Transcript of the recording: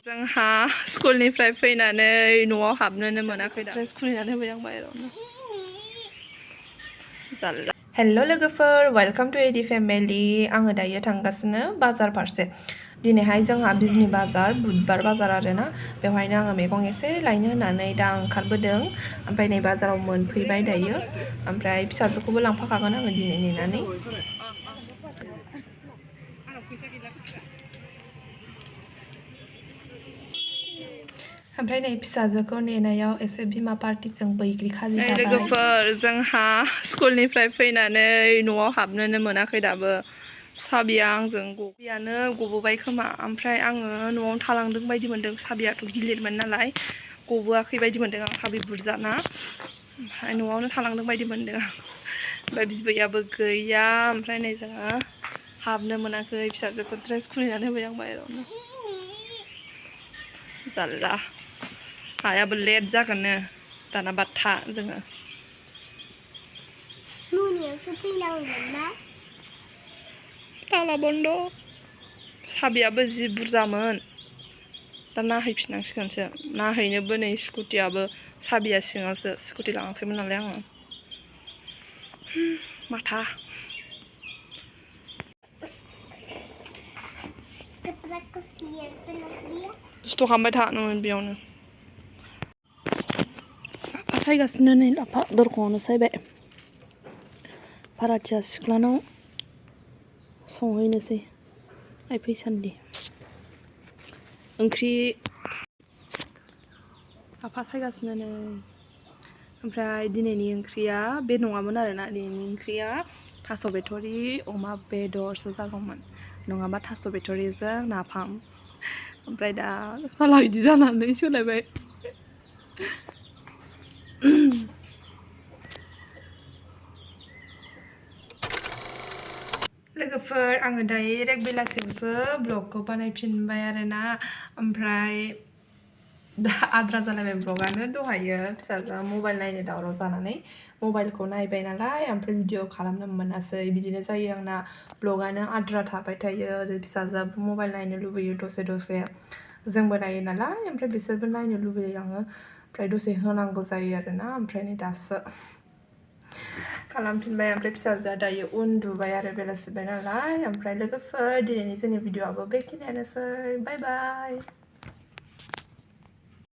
जोंहा स्कुलनिफ्राय फैनानै न'आव हाबनोनो मोनाखै दा खुलिनानै होबाय आं बाहेरावनो जारला हेल' लोगोफोर वेलकाम टु एडि फेमिलि आङो दायो थांगासिनो बाजार फारसे दिनैहाय जोंहा बिजनि बाजार बुधबार बाजार आरोना बेवहायनो आङो मैगं एसे लायनो होननानै दा ओंखारबोदों ओमफ्राय नै बाजाराव मोनफैबाय दायो ओमफ्राय फिसाजोखौबो लांफाखागोन आङो दिनै नेनानै ओमफ्राय नै फिसाजोखौ नेनायाव एसे बिमा पार्टिजों बैग्रि खाजि जाबाय लोगोफोर जोंहा स्कुलनिफ्राय फैनानै न'आव हाबनोनो मोनाखै दाबो साबिया आंजों गबियानो गबोबाय खोमा ओमफ्राय आङो न'आवनो थालांदों बायदि मोनदों साबियाथ' गिलिरमोन नालाय गबोआखै बायदि मोनदों आं साबि बुरजाना ओमफ्राय न'आवनो थालांदों बायदि मोनदों आं ओमफ्राय बिबैयाबो गैया ओमफ्राय नै जोङो हाबनो मोनाखै फिसाजोखौ ड्रेस खुलिनानै होबाय आं बाहेरावनो जारला हायाबो लेट जागोननो दाना बाथा जोङो मोनायावसो फैनांगौमोन ना ताला बन्द साबियाबो जि बुरजामोन दा नाहैफिननांसिगोनसो नाहैनोबो नै स्कुटियाबो साबिया सिङावसो स्कुटि लाङाखैमोन नालाय आङो माथा दुस्थ' खालामबाय था नोङो बेयावनो लाफा सायगासिनो नै लाफा दरखंआवनो सायबाय भाराथिया सिख्लानाव संहैनोसै आइ फैसान्दि ओंख्रि लाफा सायगासिनो नै ओमफ्राय दिनैनि ओंख्रिया बे नङामोन आरोना दिनैनि ओंख्रिया थास' बिथ'रि अमा बेदरसो जागौमोन नङाबा थास' बिथ'रिजों नाफाम ओमफ्राय दा साला बिदि जानानै सोलायबाय लोगोफोर आङो डाइरेक्ट बेलासियावसो ब्लगखौ बानायफिनबाय आरोना ओमफ्राय दा आद्रा जालायबाय ब्लगानो दहायो फिसाजोआ मबाइल नायनो दावराव जानानै मबाइलखौ नायबाय नालाय ओमफ्राय भिडिअ खालामनो मोनासै बिदिनो जायो आंना ब्लगानो आद्रा थाबाय थायो आरो फिसाजोआबो मबाइल नायनो लुबैयो दसे दसे जोंबो नायो नालाय ओमफ्राय बिसोरबो नायनो लुबैलाङो ओमफ्राय दसे होनांगौ जायो आरोना ओमफ्राय नै दासो खालामफिनबाय ओमफ्राय फिसाजोआ दायो उन्दुबाय आरो बेलासिबाय नालाय ओमफ्राय लोगोफोर दिनैनि जोंनि भिडिअआबो बेखिनियानोसै बाय बाय